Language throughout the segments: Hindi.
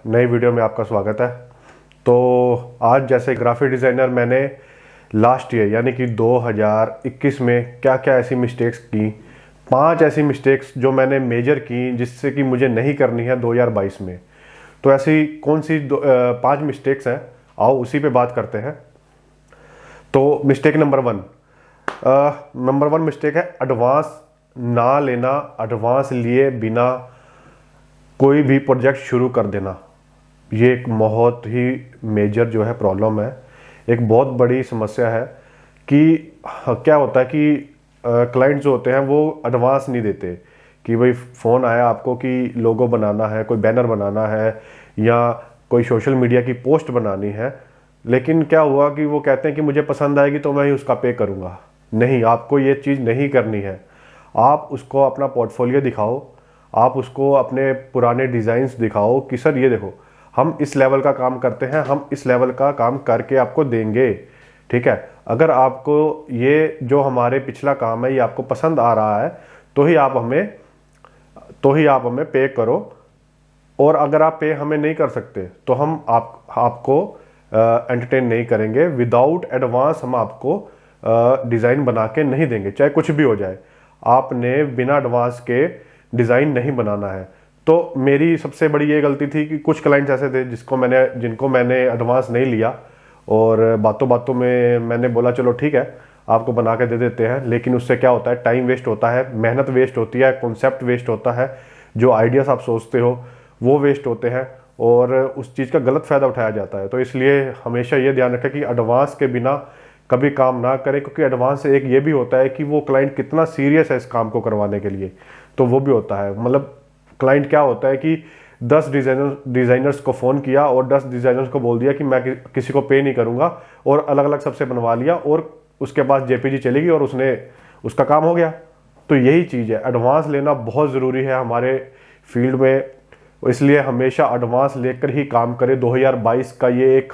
नई वीडियो में आपका स्वागत है। तो आज जैसे ग्राफिक डिज़ाइनर मैंने लास्ट ईयर यानी कि 2021 में क्या क्या ऐसी मिस्टेक्स की, 5 ऐसी मिस्टेक्स जो मैंने मेजर की जिससे कि मुझे नहीं करनी है 2022 में। तो ऐसी कौन सी 5 मिस्टेक्स हैं, आओ उसी पे बात करते हैं। तो मिस्टेक नंबर वन मिस्टेक है एडवांस ना लेना, एडवांस लिए बिना कोई भी प्रोजेक्ट शुरू कर देना। ये एक बहुत ही मेजर जो है प्रॉब्लम है, एक बहुत बड़ी समस्या है कि क्या होता है कि क्लाइंट जो होते हैं वो एडवांस नहीं देते कि भाई फ़ोन आया आपको कि लोगो बनाना है, कोई बैनर बनाना है या कोई सोशल मीडिया की पोस्ट बनानी है, लेकिन क्या हुआ कि वो कहते हैं कि मुझे पसंद आएगी तो मैं ही उसका पे करूँगा। नहीं, आपको ये चीज़ नहीं करनी है। आप उसको अपना पोर्टफोलियो दिखाओ, आप उसको अपने पुराने डिज़ाइंस दिखाओ कि सर ये देखो हम इस लेवल का काम करते हैं, हम इस लेवल का काम करके आपको देंगे। ठीक है, अगर आपको ये जो हमारे पिछला काम है ये आपको पसंद आ रहा है तो ही आप हमें पे करो, और अगर आप पे हमें नहीं कर सकते तो हम आपको एंटरटेन नहीं करेंगे। विदाउट एडवांस हम आपको डिज़ाइन बना के नहीं देंगे, चाहे कुछ भी हो जाए। आपने बिना एडवांस के डिज़ाइन नहीं बनाना है। तो मेरी सबसे बड़ी ये गलती थी कि कुछ क्लाइंट्स ऐसे थे जिनको मैंने एडवांस नहीं लिया, और बातों बातों में मैंने बोला चलो ठीक है आपको बना के दे देते हैं, लेकिन उससे क्या होता है, टाइम वेस्ट होता है, मेहनत वेस्ट होती है, कॉन्सेप्ट वेस्ट होता है, जो आइडियाज़ आप सोचते हो वो वेस्ट होते हैं और उस चीज़ का गलत फ़ायदा उठाया जाता है। तो इसलिए हमेशा ये ध्यान रखें कि एडवांस के बिना कभी काम ना करें, क्योंकि एडवांस से एक ये भी होता है कि वो क्लाइंट कितना सीरियस है इस काम को करवाने के लिए, तो वो भी होता है। मतलब क्लाइंट क्या होता है कि 10 डिज़ाइनर्स को फ़ोन किया और 10 डिज़ाइनर्स को बोल दिया कि मैं किसी को पे नहीं करूँगा, और अलग अलग सबसे बनवा लिया और उसके पास जेपीजी चलेगी और उसका काम हो गया। तो यही चीज़ है, एडवांस लेना बहुत ज़रूरी है हमारे फील्ड में, इसलिए हमेशा एडवांस लेकर ही काम करें। 2022 का ये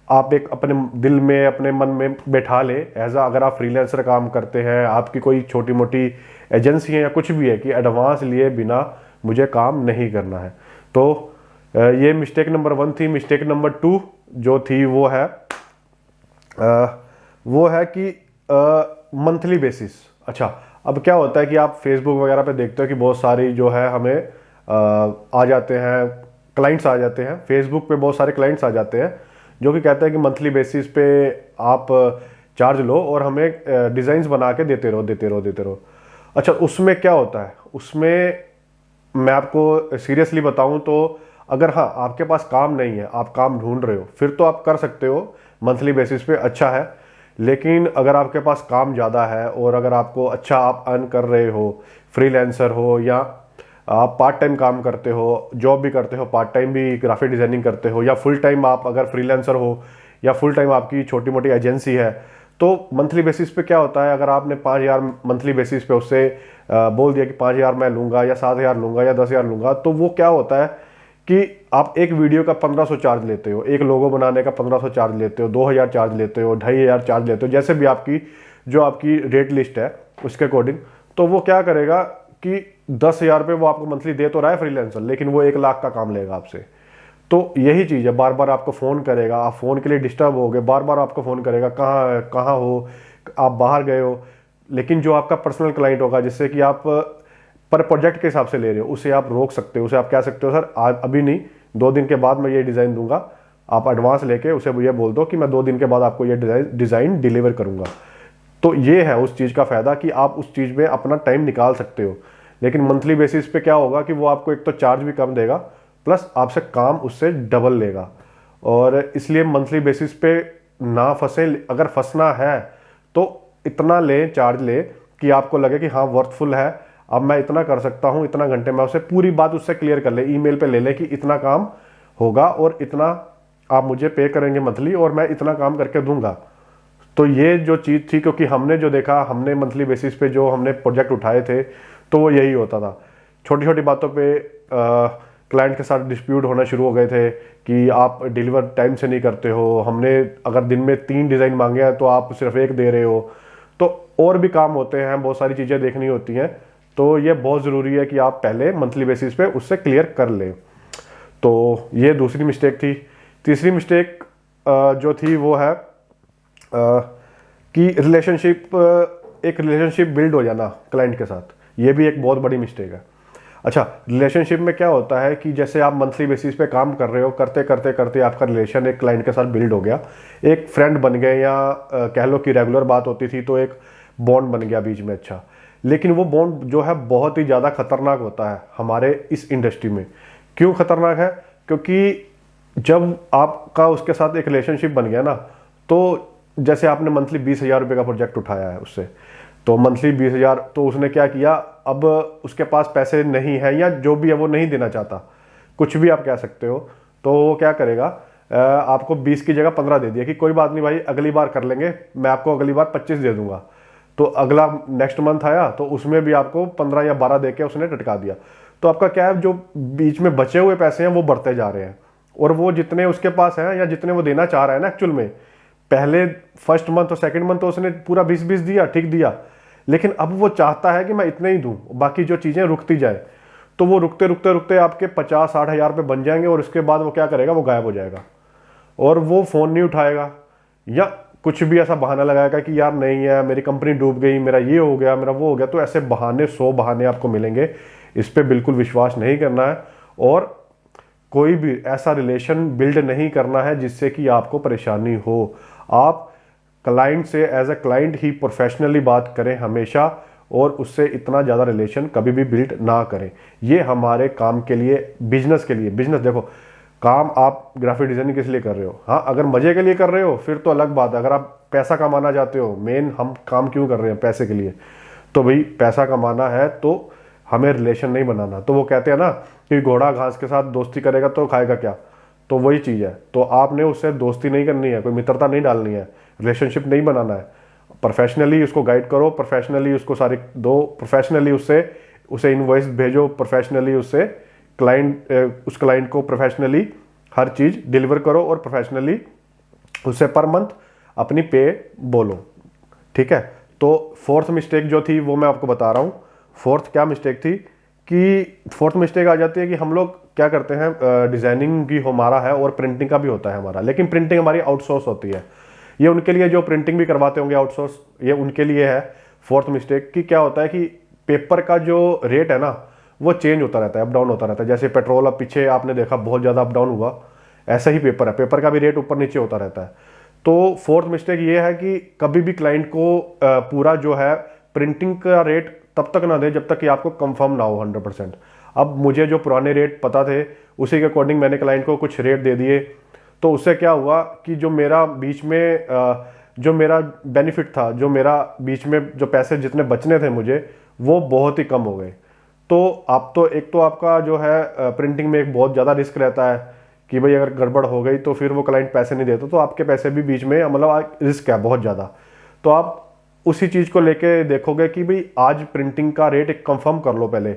आप एक अपने दिल में, अपने मन में बैठा ले अगर आप फ्रीलांसर काम करते हैं, आपकी कोई छोटी मोटी एजेंसी है या कुछ भी है, कि एडवांस लिए बिना मुझे काम नहीं करना है। तो ये मिस्टेक नंबर 1 थी। मिस्टेक नंबर 2 जो थी वो है कि मंथली बेसिस। अच्छा, अब क्या होता है कि आप फेसबुक वगैरह पे देखते हो कि बहुत सारी जो है हमें आ जाते हैं, क्लाइंट्स आ जाते हैं, फेसबुक पे बहुत सारे क्लाइंट्स आ जाते हैं जो कि कहते हैं कि मंथली बेसिस पे आप चार्ज लो और हमें डिज़ाइंस बना के देते रहो। अच्छा, उसमें क्या होता है, उसमें मैं आपको सीरियसली बताऊं तो अगर हाँ आपके पास काम नहीं है, आप काम ढूंढ रहे हो, फिर तो आप कर सकते हो मंथली बेसिस पे, अच्छा है। लेकिन अगर आपके पास काम ज़्यादा है और अगर आपको आप अर्न कर रहे हो, फ्रीलांसर हो या आप पार्ट टाइम काम करते हो, जॉब भी करते हो, पार्ट टाइम भी ग्राफिक डिज़ाइनिंग करते हो, या फुल टाइम आप अगर फ्रीलांसर हो या फुल टाइम आपकी छोटी मोटी एजेंसी है, तो मंथली बेसिस पे क्या होता है, अगर आपने 5,000 मंथली बेसिस पे उससे बोल दिया कि 5,000 मैं लूँगा या 7,000 लूँगा या 10,000 लूँगा, तो वो क्या होता है कि आप एक वीडियो का 1,500 चार्ज लेते हो, एक लोगो बनाने का 1,500 चार्ज लेते हो, 2,000 चार्ज लेते हो, 2,500 चार्ज लेते हो, जैसे भी आपकी रेट लिस्ट है उसके अकॉर्डिंग। तो वो क्या करेगा कि 10,000 रुपये वो आपको मंथली दे तो रहा है फ्रीलांसर, लेकिन वो 1,00,000 का काम लेगा आपसे। तो यही चीज़ है, बार बार आपको फ़ोन करेगा, आप फ़ोन के लिए डिस्टर्ब हो गए, बार बार आपको फ़ोन करेगा, कहाँ हो, आप बाहर गए हो। लेकिन जो आपका पर्सनल क्लाइंट होगा, जिससे कि आप पर प्रोजेक्ट के हिसाब से ले रहे हो, उसे आप रोक सकते हो, उसे आप कह सकते हो सर आज अभी नहीं, 2 दिन के बाद मैं ये डिज़ाइन दूंगा, आप एडवांस लेके उसे ये बोल दो कि मैं 2 दिन के बाद आपको ये डिज़ाइन डिलीवर करूंगा। तो ये है उस चीज़ का फ़ायदा कि आप उस चीज़ में अपना टाइम निकाल सकते हो। लेकिन मंथली बेसिस पे क्या होगा कि वो आपको एक तो चार्ज भी कम देगा, प्लस आपसे काम उससे डबल लेगा। और इसलिए मंथली बेसिस पे ना फंसे, अगर फंसना है तो इतना लें, चार्ज ले कि आपको लगे कि हाँ वर्थफुल है, अब मैं इतना कर सकता हूँ, इतना घंटे में उसे पूरी बात उससे क्लियर कर ले, ईमेल पे ले ले कि इतना काम होगा और इतना आप मुझे पे करेंगे मंथली और मैं इतना काम करके दूंगा। तो ये जो चीज़ थी, क्योंकि हमने जो देखा, हमने मंथली बेसिस पे जो हमने प्रोजेक्ट उठाए थे तो वो यही होता था, छोटी छोटी बातों पे क्लाइंट के साथ डिस्प्यूट होना शुरू हो गए थे कि आप डिलीवर टाइम से नहीं करते हो, हमने अगर दिन में 3 डिज़ाइन मांगे हैं तो आप सिर्फ 1 दे रहे हो। तो और भी काम होते हैं, बहुत सारी चीज़ें देखनी होती हैं, तो ये बहुत ज़रूरी है कि आप पहले मंथली बेसिस पे उससे क्लियर कर लें। तो ये दूसरी मिस्टेक थी। तीसरी मिस्टेक जो थी वो है कि एक रिलेशनशिप बिल्ड हो जाना क्लाइंट के साथ, ये भी एक बहुत बड़ी मिस्टेक है। अच्छा, रिलेशनशिप में क्या होता है कि जैसे आप मंथली बेसिस पे काम कर रहे हो, करते करते करते आपका रिलेशन एक क्लाइंट के साथ बिल्ड हो गया, एक फ्रेंड बन गए, या कह लो कि रेगुलर बात होती थी तो एक बॉन्ड बन गया बीच में। अच्छा, लेकिन वो बॉन्ड जो है बहुत ही ज़्यादा खतरनाक होता है हमारे इस इंडस्ट्री में। क्यों खतरनाक है? क्योंकि जब आपका उसके साथ एक रिलेशनशिप बन गया ना, तो जैसे आपने मंथली 20,000 रुपये का प्रोजेक्ट उठाया है उससे, तो मंथली 20,000, तो उसने क्या किया, अब उसके पास पैसे नहीं है या जो भी है वो नहीं देना चाहता, कुछ भी आप कह सकते हो, तो वो क्या करेगा, आपको 20 की जगह 15 दे दिया कि कोई बात नहीं भाई, अगली बार कर लेंगे, मैं आपको अगली बार 25 दे दूंगा। तो अगला नेक्स्ट मंथ आया तो उसमें भी आपको 15 या 12 दे के उसने टटका दिया। तो आपका क्या है, जो बीच में बचे हुए पैसे हैं वो बढ़ते जा रहे हैं, और वो जितने उसके पास हैं या जितने वो देना चाह रहा है ना, एक्चुअल में पहले फर्स्ट मंथ और सेकंड मंथ तो उसने पूरा 20-20 दिया, ठीक दिया, लेकिन अब वो चाहता है कि मैं इतने ही दूं, बाकी जो चीजें रुकती जाए। तो वो रुकते रुकते रुकते आपके 50-60 हजार रुपये बन जाएंगे, और उसके बाद वो क्या करेगा, वो गायब हो जाएगा, और वो फोन नहीं उठाएगा, या कुछ भी ऐसा बहाना लगाएगा कि यार नहीं है, मेरी कंपनी डूब गई, मेरा ये हो गया, मेरा वो हो गया। तो ऐसे बहाने 100 बहाने आपको मिलेंगे, इस पर बिल्कुल विश्वास नहीं करना है, और कोई भी ऐसा रिलेशन बिल्ड नहीं करना है जिससे कि आपको परेशानी हो। आप क्लाइंट से एज ए क्लाइंट ही प्रोफेशनली बात करें हमेशा, और उससे इतना ज़्यादा रिलेशन कभी भी बिल्ड ना करें। ये हमारे काम के लिए, बिजनेस के लिए, बिजनेस देखो, काम आप ग्राफिक डिजाइनिंग किस लिए कर रहे हो, हाँ अगर मजे के लिए कर रहे हो फिर तो अलग बात है। अगर आप पैसा कमाना चाहते हो, मेन हम काम क्यों कर रहे हैं, पैसे के लिए, तो भाई पैसा कमाना है तो हमें रिलेशन नहीं बनाना। तो वो कहते हैं ना कि घोड़ा घास के साथ दोस्ती करेगा तो खाएगा क्या, तो वही चीज़ है। तो आपने उससे दोस्ती नहीं करनी है, कोई मित्रता नहीं डालनी है, रिलेशनशिप नहीं बनाना है। प्रोफेशनली उसको गाइड करो, प्रोफेशनली उसको सारी दो, प्रोफेशनली उसे इनवॉइस भेजो, प्रोफेशनली उस क्लाइंट को प्रोफेशनली हर चीज़ डिलीवर करो, और प्रोफेशनली उससे पर मंथ अपनी पे बोलो, ठीक है। तो फोर्थ मिस्टेक जो थी वो मैं आपको बता रहा हूँ। फोर्थ क्या मिस्टेक थी कि फोर्थ मिस्टेक आ जाती है कि हम लोग क्या करते हैं, डिजाइनिंग भी हमारा है और प्रिंटिंग का भी होता है हमारा, लेकिन प्रिंटिंग हमारी आउटसोर्स होती है। ये उनके लिए जो प्रिंटिंग भी करवाते होंगे आउटसोर्स, ये उनके लिए है फोर्थ मिस्टेक। कि क्या होता है कि पेपर का जो रेट है ना, वो चेंज होता रहता है, अप डाउन होता रहता है। जैसे पेट्रोल अब पीछे आपने देखा बहुत ज़्यादा अप डाउन हुआ, ऐसा ही पेपर है, पेपर का भी रेट ऊपर नीचे होता रहता है। तो फोर्थ मिस्टेक ये है कि कभी भी क्लाइंट को पूरा जो है प्रिंटिंग का रेट तब तक ना दे जब तक कि आपको कंफर्म ना हो 100%। अब मुझे जो पुराने रेट पता थे उसी के अकॉर्डिंग मैंने क्लाइंट को कुछ रेट दे दिए, तो उससे क्या हुआ कि जो मेरा बीच में जो मेरा बेनिफिट था, जो मेरा बीच में जो पैसे जितने बचने थे मुझे, वो बहुत ही कम हो गए। तो आप तो एक तो आपका जो है प्रिंटिंग में एक बहुत ज़्यादा रिस्क रहता है कि भाई अगर गड़बड़ हो गई तो फिर वो क्लाइंट पैसे नहीं देता, तो आपके पैसे भी बीच में मतलब रिस्क है बहुत ज़्यादा। तो आप उसी चीज़ को लेके देखोगे कि भाई आज प्रिंटिंग का रेट एक कंफर्म कर लो पहले।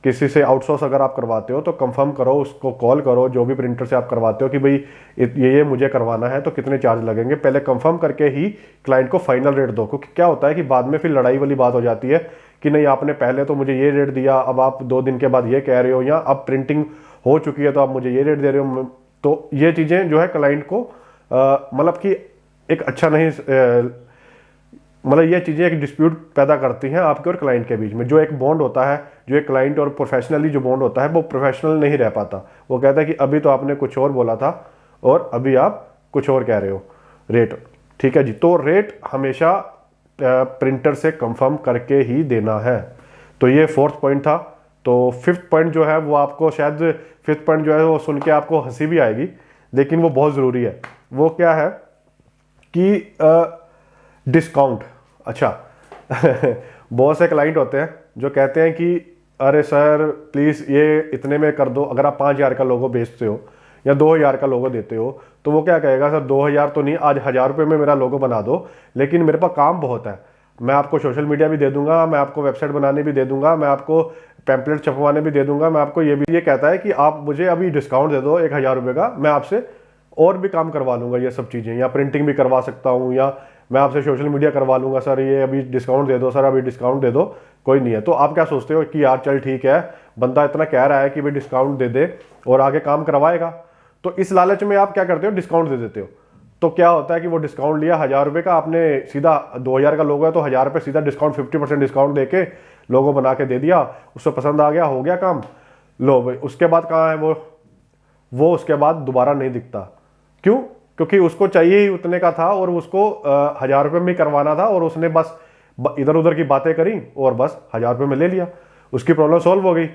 किसी से आउटसोर्स अगर आप करवाते हो तो कंफर्म करो, उसको कॉल करो, जो भी प्रिंटर से आप करवाते हो कि भाई ये मुझे करवाना है तो कितने चार्ज लगेंगे, पहले कंफर्म करके ही क्लाइंट को फाइनल रेट दो। क्योंकि क्या होता है कि बाद में फिर लड़ाई वाली बात हो जाती है कि नहीं आपने पहले तो मुझे ये रेट दिया, अब आप 2 दिन के बाद ये कह रहे हो, या अब प्रिंटिंग हो चुकी है तो आप मुझे ये रेट दे रहे हो। तो ये चीज़ें जो है क्लाइंट को मतलब कि एक अच्छा नहीं, मतलब ये चीज़ें एक डिस्प्यूट पैदा करती हैं आपके और क्लाइंट के बीच में। जो एक बॉन्ड होता है, जो एक क्लाइंट और प्रोफेशनली जो बॉन्ड होता है, वो प्रोफेशनल नहीं रह पाता। वो कहता है कि अभी तो आपने कुछ और बोला था और अभी आप कुछ और कह रहे हो रेट, ठीक है जी। तो रेट हमेशा प्रिंटर से कंफर्म करके ही देना है। तो ये फोर्थ पॉइंट था। तो फिफ्थ पॉइंट जो है वो आपको शायद, फिफ्थ पॉइंट जो है वो सुन के आपको हंसी भी आएगी, लेकिन वो बहुत ज़रूरी है। वो क्या है कि डिस्काउंट। अच्छा बहुत से क्लाइंट होते हैं जो कहते हैं कि अरे सर प्लीज़ ये इतने में कर दो। अगर आप 5,000 का लोगो बेचते हो या 2,000 का लोगो देते हो तो वो क्या कहेगा, सर 2,000 तो नहीं, आज 1,000 रुपये में मेरा लोगो बना दो, लेकिन मेरे पास काम बहुत है, मैं आपको सोशल मीडिया भी दे दूंगा, मैं आपको वेबसाइट बनाने भी दे दूंगा, मैं आपको पैम्पलेट छपवाने भी दे दूंगा, मैं आपको ये कहता है कि आप मुझे अभी डिस्काउंट दे दो 1,000 रुपये का, मैं आपसे और भी काम करवा लूंगा, ये सब चीज़ें, या प्रिंटिंग भी करवा सकता हूँ, या मैं आपसे सोशल मीडिया करवा लूंगा सर, ये अभी डिस्काउंट दे दो सर, अभी डिस्काउंट दे दो, कोई नहीं है। तो आप क्या सोचते हो कि यार चल ठीक है, बंदा इतना कह रहा है कि भाई डिस्काउंट दे दे और आगे काम करवाएगा, तो इस लालच में आप क्या करते हो, डिस्काउंट दे देते हो। तो क्या होता है कि वो डिस्काउंट लिया 1000 रुपये का, आपने सीधा 2000 का लोगो है तो 1000 रुपये सीधा डिस्काउंट 50% डिस्काउंट देके लोगो बना के दे दिया, उसको पसंद आ गया, हो गया काम। लो भाई, उसके बाद कहाँ है वो उसके बाद दोबारा नहीं दिखता। क्यों? क्योंकि उसको चाहिए ही उतने का था और उसको 1000 रुपये में करवाना था, और उसने बस इधर उधर की बातें करी और बस 1000 रुपये में ले लिया, उसकी प्रॉब्लम सॉल्व हो गई।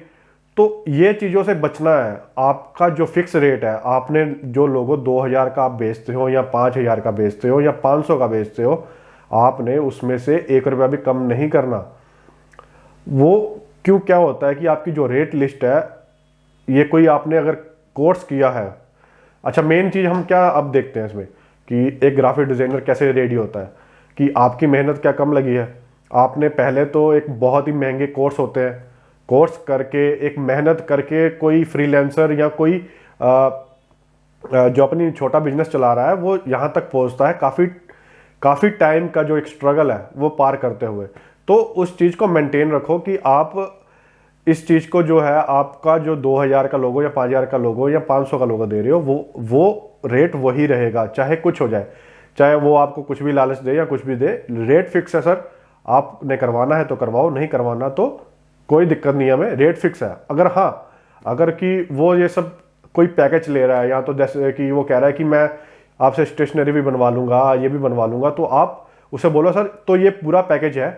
तो ये चीज़ों से बचना है। आपका जो फिक्स रेट है, आपने जो लोगो 2000 का आप बेचते हो या 5000 का बेचते हो या 500 का बेचते हो, आपने उसमें से 1 रुपया भी कम नहीं करना। वो क्यों, क्या होता है कि आपकी जो रेट लिस्ट है, ये कोई आपने अगर कोर्स किया है, अच्छा मेन चीज़ हम क्या अब देखते हैं इसमें कि एक ग्राफिक डिज़ाइनर कैसे रेडी होता है, कि आपकी मेहनत क्या कम लगी है। आपने पहले तो एक बहुत ही महंगे कोर्स होते हैं, कोर्स करके एक मेहनत करके कोई फ्रीलांसर या कोई जो अपनी छोटा बिजनेस चला रहा है वो यहाँ तक पहुँचता है, काफ़ी टाइम का जो एक स्ट्रगल है वो पार करते हुए। तो उस चीज़ को मेंटेन रखो कि आप इस चीज़ को जो है, आपका जो 2000 का लोगो या 5000 का लोगो या 500 का लोगो दे रहे हो, वो रेट वही रहेगा, चाहे कुछ हो जाए, चाहे वो आपको कुछ भी लालच दे या कुछ भी दे, रेट फिक्स है सर। आपने करवाना है तो करवाओ, नहीं करवाना तो कोई दिक्कत नहीं है, हमें रेट फिक्स है। अगर कि वो ये सब कोई पैकेज ले रहा है, या तो जैसे कि वो कह रहा है कि मैं आपसे स्टेशनरी भी बनवा लूंगा, ये भी बनवा लूंगा, तो आप उसे बोलो सर तो ये पूरा पैकेज है,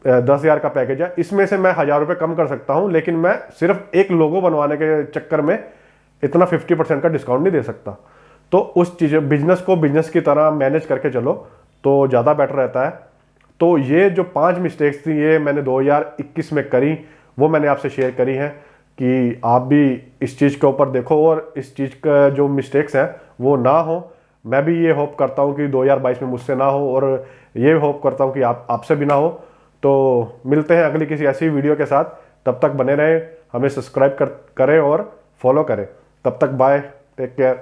10,000 का पैकेज है, इसमें से मैं 1000 रुपये कम कर सकता हूं, लेकिन मैं सिर्फ एक लोगो बनवाने के चक्कर में इतना 50% का डिस्काउंट नहीं दे सकता। तो उस चीज़ बिजनेस को बिजनेस की तरह मैनेज करके चलो तो ज़्यादा बेटर रहता है। तो ये जो 5 मिस्टेक्स थी, ये मैंने 2021 में करी, वो मैंने आपसे शेयर करी हैं कि आप भी इस चीज़ के ऊपर देखो और इस चीज़ का जो मिस्टेक्स हैं वो ना हो। मैं भी ये होप करता हूँ कि 2022 में मुझसे ना हो, और ये होप करता हूँ कि आपसे भी ना हो। तो मिलते हैं अगली किसी ऐसी वीडियो के साथ, तब तक बने रहें, हमें सब्सक्राइब करें और फॉलो करें। तब तक बाय, टेक केयर।